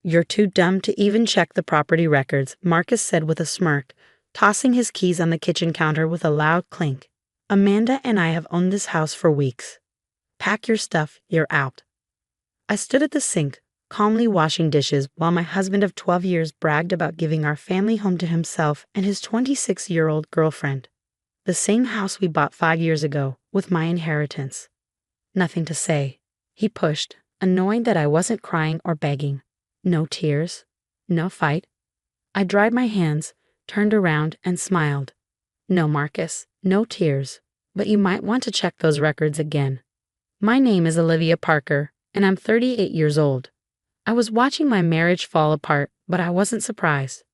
"You're too dumb to even check the property records," Marcus said with a smirk, tossing his keys on the kitchen counter with a loud clink. "Amanda and I have owned this house for weeks. Pack your stuff, you're out." I stood at the sink, calmly washing dishes while my husband of 12 years bragged about giving our family home to himself and his 26-year-old girlfriend. The same house we bought 5 years ago, with my inheritance. "Nothing to say," he pushed, annoyed that I wasn't crying or begging. No tears. No fight. I dried my hands, turned around, and smiled. "No, Marcus, no tears, but you might want to check those records again. My name is Olivia Parker, and I'm 38 years old. I was watching my marriage fall apart, but I wasn't surprised.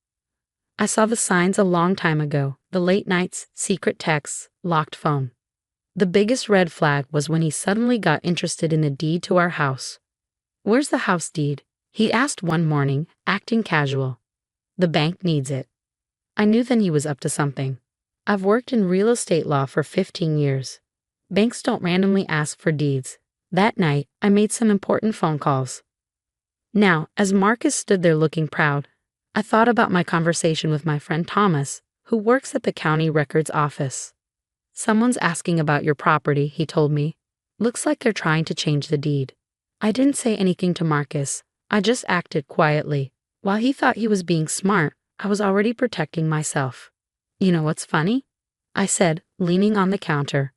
I saw the signs a long time ago, the late nights, secret texts, locked phone. The biggest red flag was when he suddenly got interested in the deed to our house. "Where's the house deed?" he asked one morning, acting casual. "The bank needs it." I knew then he was up to something. I've worked in real estate law for 15 years. Banks don't randomly ask for deeds. That night, I made some important phone calls. Now, as Marcus stood there looking proud, I thought about my conversation with my friend Thomas, who works at the county records office. "Someone's asking about your property," he told me. "Looks like they're trying to change the deed." I didn't say anything to Marcus. I just acted quietly. While he thought he was being smart, I was already protecting myself. "You know what's funny?" I said, leaning on the counter.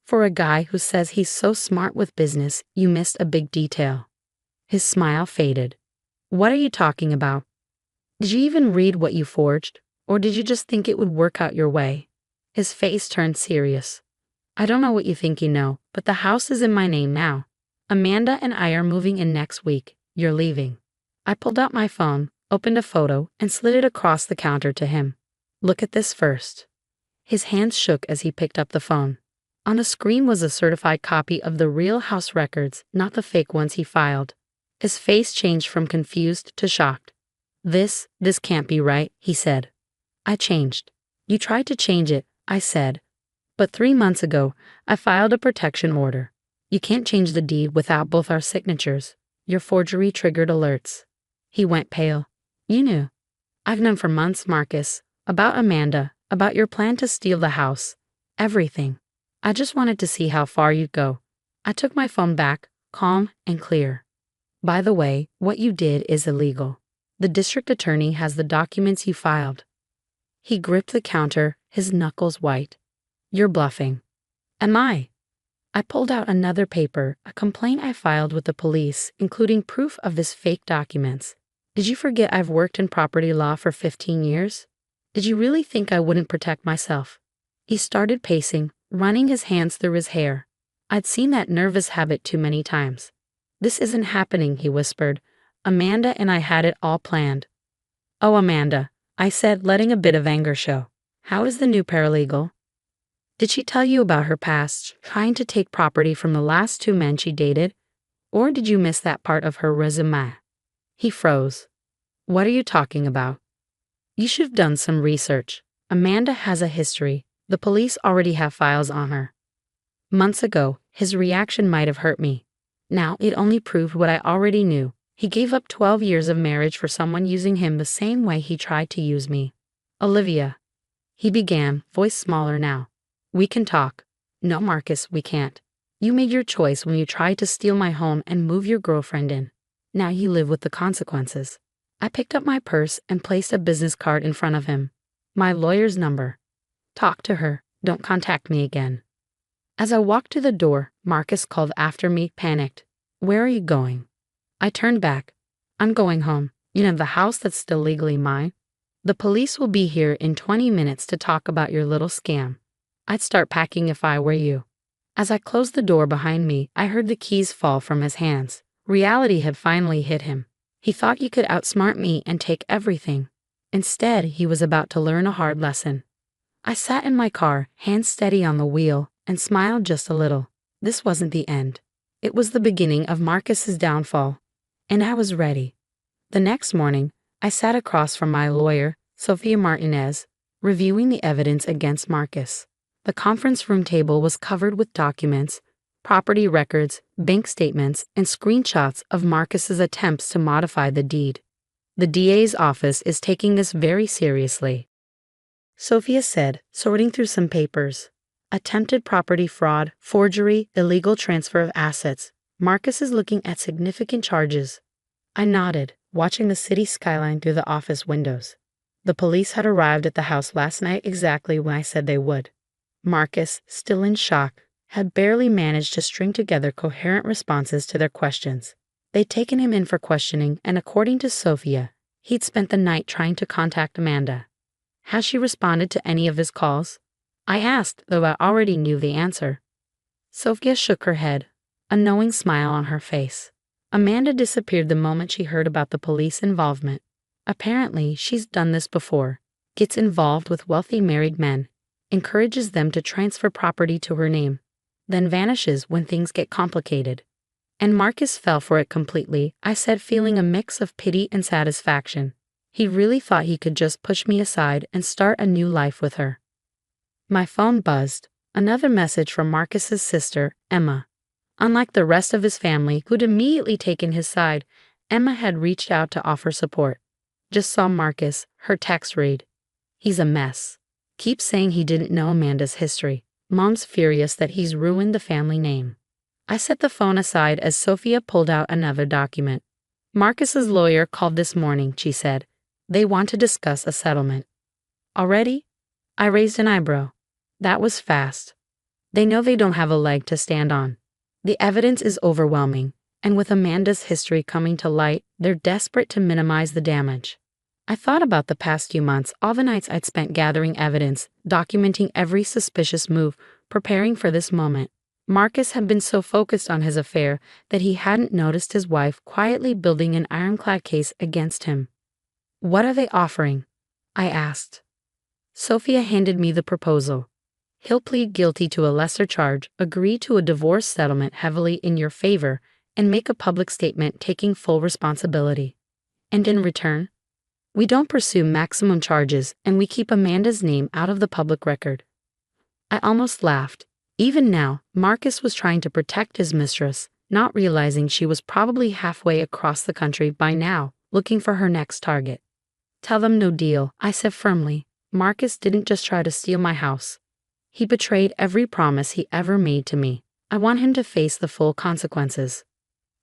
"For a guy who says he's so smart with business, you missed a big detail." His smile faded. "What are you talking about? Did you even read what you forged, or did you just think it would work out your way?" His face turned serious. "I don't know what you think you know, but the house is in my name now. Amanda and I are moving in next week. You're leaving." I pulled out my phone, opened a photo, and slid it across the counter to him. "Look at this first." His hands shook as he picked up the phone. On the screen was a certified copy of the real house records, not the fake ones he filed. His face changed from confused to shocked. This can't be right," he said. I changed. "You tried to change it," I said. "But 3 months ago, I filed a protection order. You can't change the deed without both our signatures. Your forgery triggered alerts." He went pale. "You knew." "I've known for months, Marcus. About Amanda, about your plan to steal the house. Everything. I just wanted to see how far you'd go." I took my phone back, calm and clear. "By the way, what you did is illegal. The district attorney has the documents you filed." He gripped the counter, his knuckles white. "You're bluffing." "Am I?" I pulled out another paper, a complaint I filed with the police, including proof of his fake documents. "Did you forget I've worked in property law for 15 years? Did you really think I wouldn't protect myself?" He started pacing, running his hands through his hair. I'd seen that nervous habit too many times. "This isn't happening," he whispered. "Amanda and I had it all planned." "Oh, Amanda," I said, letting a bit of anger show. "How is the new paralegal? Did she tell you about her past, trying to take property from the last 2 men she dated? Or did you miss that part of her resume?" He froze. "What are you talking about?" "You should have done some research. Amanda has a history. The police already have files on her." Months ago, his reaction might have hurt me. Now it only proved what I already knew. He gave up 12 years of marriage for someone using him the same way he tried to use me. "Olivia," he began, voice smaller now. "We can talk." "No, Marcus, we can't. You made your choice when you tried to steal my home and move your girlfriend in. Now you live with the consequences." I picked up my purse and placed a business card in front of him. "My lawyer's number. Talk to her. Don't contact me again." As I walked to the door, Marcus called after me, panicked. "Where are you going?" I turned back. "I'm going home. You know, the house that's still legally mine. The police will be here in 20 minutes to talk about your little scam. I'd start packing if I were you." As I closed the door behind me, I heard the keys fall from his hands. Reality had finally hit him. He thought he could outsmart me and take everything. Instead, he was about to learn a hard lesson. I sat in my car, hands steady on the wheel, and smiled just a little. This wasn't the end. It was the beginning of Marcus's downfall. And I was ready. The next morning, I sat across from my lawyer, Sophia Martinez, reviewing the evidence against Marcus. The conference room table was covered with documents, property records, bank statements, and screenshots of Marcus's attempts to modify the deed. The DA's office is taking this very seriously, Sophia said, sorting through some papers. Attempted property fraud, forgery, illegal transfer of assets. Marcus is looking at significant charges. I nodded, watching the city skyline through the office windows. The police had arrived at the house last night exactly when I said they would. Marcus, still in shock, had barely managed to string together coherent responses to their questions. They'd taken him in for questioning, and according to Sophia, he'd spent the night trying to contact Amanda. Has she responded to any of his calls? I asked, though I already knew the answer. Sophia shook her head, a knowing smile on her face. Amanda disappeared the moment she heard about the police involvement. Apparently, she's done this before. Gets involved with wealthy married men, encourages them to transfer property to her name, then vanishes when things get complicated. And Marcus fell for it completely, I said, feeling a mix of pity and satisfaction. He really thought he could just push me aside and start a new life with her. My phone buzzed. Another message from Marcus's sister, Emma. Unlike the rest of his family, who'd immediately taken his side, Emma had reached out to offer support. Just saw Marcus, her text read. He's a mess. Keeps saying he didn't know Amanda's history. Mom's furious that he's ruined the family name. I set the phone aside as Sophia pulled out another document. Marcus's lawyer called this morning, she said. They want to discuss a settlement. Already? I raised an eyebrow. That was fast. They know they don't have a leg to stand on. The evidence is overwhelming, and with Amanda's history coming to light, they're desperate to minimize the damage. I thought about the past few months, all the nights I'd spent gathering evidence, documenting every suspicious move, preparing for this moment. Marcus had been so focused on his affair that he hadn't noticed his wife quietly building an ironclad case against him. What are they offering? I asked. Sophia handed me the proposal. He'll plead guilty to a lesser charge, agree to a divorce settlement heavily in your favor, and make a public statement taking full responsibility. And in return, we don't pursue maximum charges and we keep Amanda's name out of the public record. I almost laughed. Even now, Marcus was trying to protect his mistress, not realizing she was probably halfway across the country by now, looking for her next target. Tell them no deal, I said firmly. Marcus didn't just try to steal my house. He betrayed every promise he ever made to me. I want him to face the full consequences.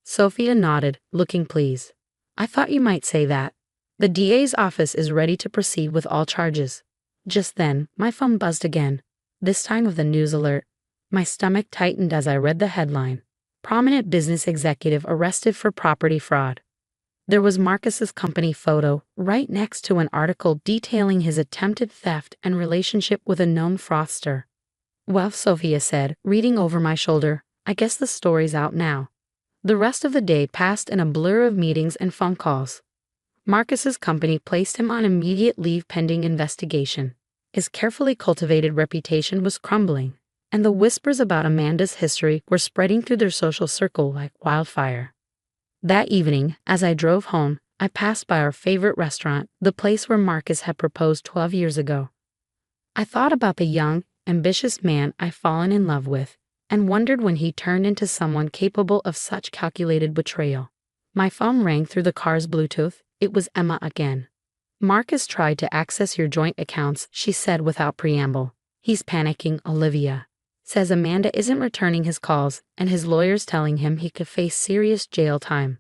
Sophia nodded, looking pleased. I thought you might say that. The DA's office is ready to proceed with all charges. Just then, my phone buzzed again, this time with a news alert. My stomach tightened as I read the headline. Prominent business executive arrested for property fraud. There was Marcus's company photo right next to an article detailing his attempted theft and relationship with a known fraudster. Well, Sophia said, reading over my shoulder, I guess the story's out now. The rest of the day passed in a blur of meetings and phone calls. Marcus's company placed him on immediate leave pending investigation. His carefully cultivated reputation was crumbling, and the whispers about Amanda's history were spreading through their social circle like wildfire. That evening, as I drove home, I passed by our favorite restaurant, the place where Marcus had proposed 12 years ago. I thought about the young, ambitious man I'd fallen in love with, and wondered when he turned into someone capable of such calculated betrayal. My phone rang through the car's Bluetooth. It was Emma again. Marcus tried to access your joint accounts, she said without preamble. He's panicking, Olivia. Says Amanda isn't returning his calls, and his lawyer's telling him he could face serious jail time.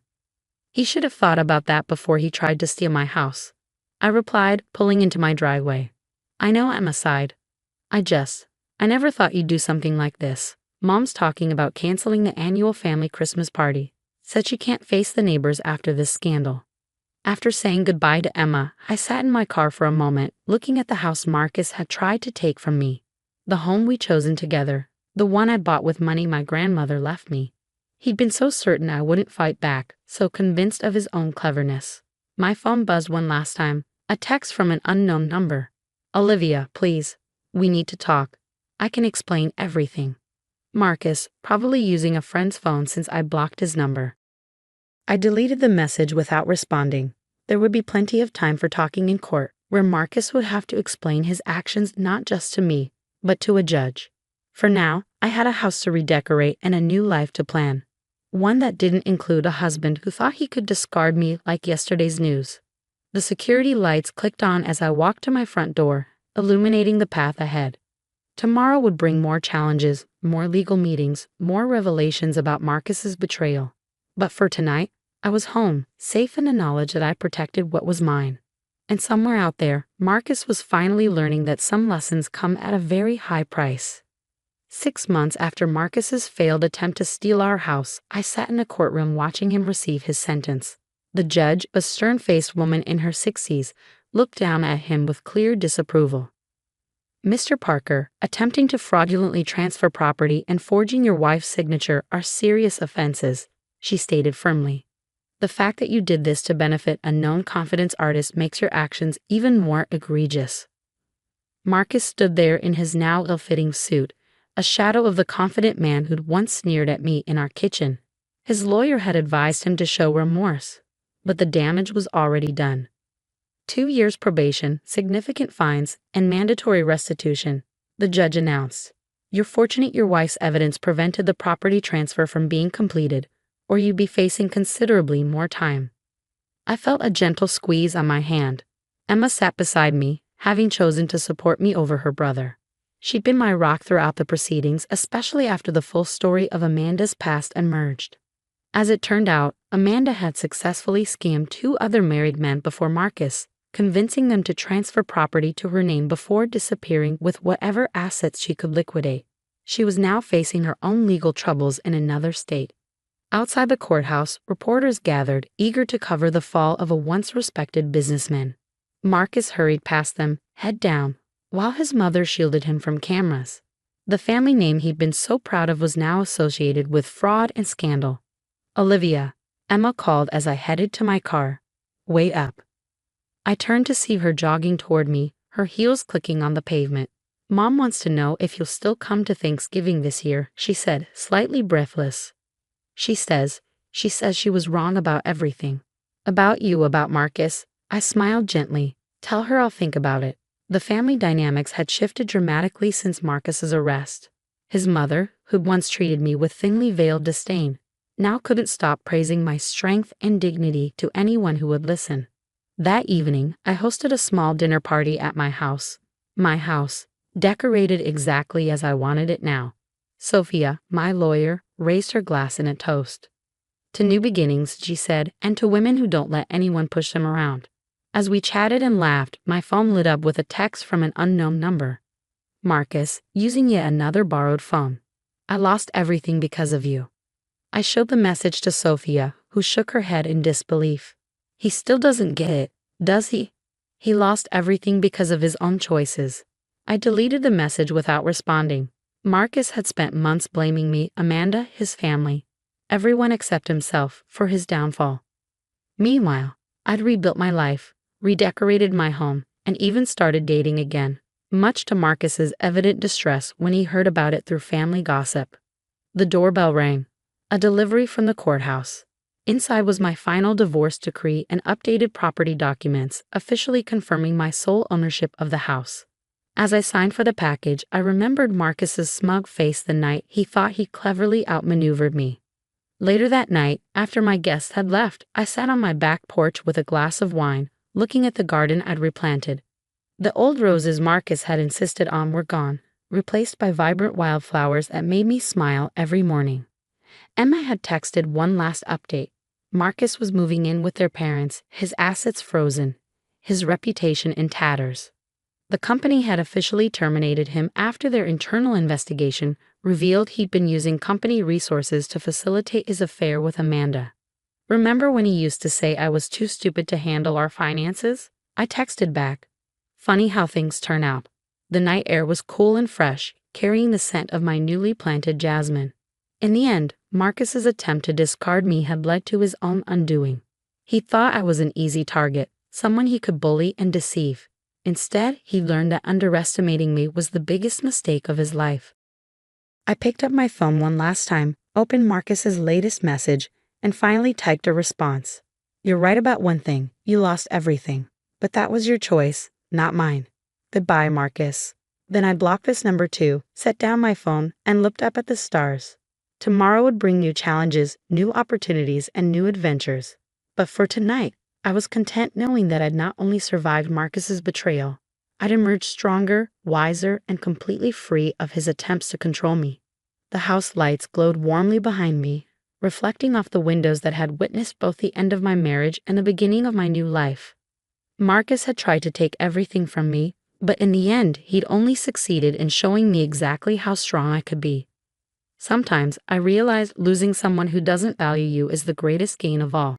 He should have thought about that before he tried to steal my house. I replied, pulling into my driveway. I know, Emma sighed. I never thought you'd do something like this. Mom's talking about canceling the annual family Christmas party. Said she can't face the neighbors after this scandal. After saying goodbye to Emma, I sat in my car for a moment, looking at the house Marcus had tried to take from me. The home we'd chosen together, the one I bought with money my grandmother left me. He'd been so certain I wouldn't fight back, so convinced of his own cleverness. My phone buzzed one last time, a text from an unknown number. Olivia, please. We need to talk. I can explain everything. Marcus, probably using a friend's phone since I blocked his number. I deleted the message without responding. There would be plenty of time for talking in court, where Marcus would have to explain his actions not just to me, but to a judge. For now, I had a house to redecorate and a new life to plan. One that didn't include a husband who thought he could discard me like yesterday's news. The security lights clicked on as I walked to my front door, illuminating the path ahead. Tomorrow would bring more challenges, more legal meetings, more revelations about Marcus's betrayal. But for tonight, I was home, safe in the knowledge that I protected what was mine. And somewhere out there, Marcus was finally learning that some lessons come at a very high price. 6 months after Marcus's failed attempt to steal our house, I sat in a courtroom watching him receive his sentence. The judge, a stern-faced woman in her 60s, looked down at him with clear disapproval. "Mr. Parker, attempting to fraudulently transfer property and forging your wife's signature are serious offenses," she stated firmly. "The fact that you did this to benefit a known confidence artist makes your actions even more egregious." Marcus stood there in his now ill-fitting suit, a shadow of the confident man who'd once sneered at me in our kitchen. His lawyer had advised him to show remorse, but the damage was already done. 2 years probation, significant fines, and mandatory restitution, the judge announced. "You're fortunate your wife's evidence prevented the property transfer from being completed, or you'd be facing considerably more time." I felt a gentle squeeze on my hand. Emma sat beside me, having chosen to support me over her brother. She'd been my rock throughout the proceedings, especially after the full story of Amanda's past emerged. As it turned out, Amanda had successfully scammed 2 other married men before Marcus, convincing them to transfer property to her name before disappearing with whatever assets she could liquidate. She was now facing her own legal troubles in another state. Outside the courthouse, reporters gathered, eager to cover the fall of a once-respected businessman. Marcus hurried past them, head down, while his mother shielded him from cameras. The family name he'd been so proud of was now associated with fraud and scandal. "Olivia," Emma called as I headed to my car. "Wait up." I turned to see her jogging toward me, her heels clicking on the pavement. "Mom wants to know if you'll still come to Thanksgiving this year," she said, slightly breathless. She says she was wrong about everything. "About you, about Marcus." I smiled gently. "Tell her I'll think about it." The family dynamics had shifted dramatically since Marcus's arrest. His mother, who'd once treated me with thinly veiled disdain, now couldn't stop praising my strength and dignity to anyone who would listen. That evening, I hosted a small dinner party at my house, decorated exactly as I wanted it now. Sophia, my lawyer, raised her glass in a toast. "To new beginnings," she said, "and to women who don't let anyone push them around." As we chatted and laughed, my phone lit up with a text from an unknown number. "Marcus, using yet another borrowed phone. I lost everything because of you." I showed the message to Sophia, who shook her head in disbelief. "He still doesn't get it, does he? He lost everything because of his own choices." I deleted the message without responding. Marcus had spent months blaming me, Amanda, his family, everyone except himself, for his downfall. Meanwhile, I'd rebuilt my life, redecorated my home, and even started dating again, much to Marcus's evident distress when he heard about it through family gossip. The doorbell rang. A delivery from the courthouse. Inside was my final divorce decree and updated property documents, officially confirming my sole ownership of the house. As I signed for the package, I remembered Marcus's smug face the night he thought he cleverly outmaneuvered me. Later that night, after my guests had left, I sat on my back porch with a glass of wine, looking at the garden I'd replanted. The old roses Marcus had insisted on were gone, replaced by vibrant wildflowers that made me smile every morning. Emma had texted one last update. Marcus was moving in with their parents, his assets frozen, his reputation in tatters. The company had officially terminated him after their internal investigation revealed he'd been using company resources to facilitate his affair with Amanda. "Remember when he used to say I was too stupid to handle our finances?" I texted back. Funny how things turn out. The night air was cool and fresh, carrying the scent of my newly planted jasmine. In the end, Marcus's attempt to discard me had led to his own undoing. He thought I was an easy target, someone he could bully and deceive. Instead, he learned that underestimating me was the biggest mistake of his life. I picked up my phone one last time, opened Marcus's latest message, and finally typed a response. "You're right about one thing, you lost everything. But that was your choice, not mine. Goodbye, Marcus." Then I blocked this number too, set down my phone, and looked up at the stars. Tomorrow would bring new challenges, new opportunities, and new adventures. But for tonight, I was content knowing that I'd not only survived Marcus's betrayal, I'd emerged stronger, wiser, and completely free of his attempts to control me. The house lights glowed warmly behind me, reflecting off the windows that had witnessed both the end of my marriage and the beginning of my new life. Marcus had tried to take everything from me, but in the end, he'd only succeeded in showing me exactly how strong I could be. Sometimes I realize losing someone who doesn't value you is the greatest gain of all.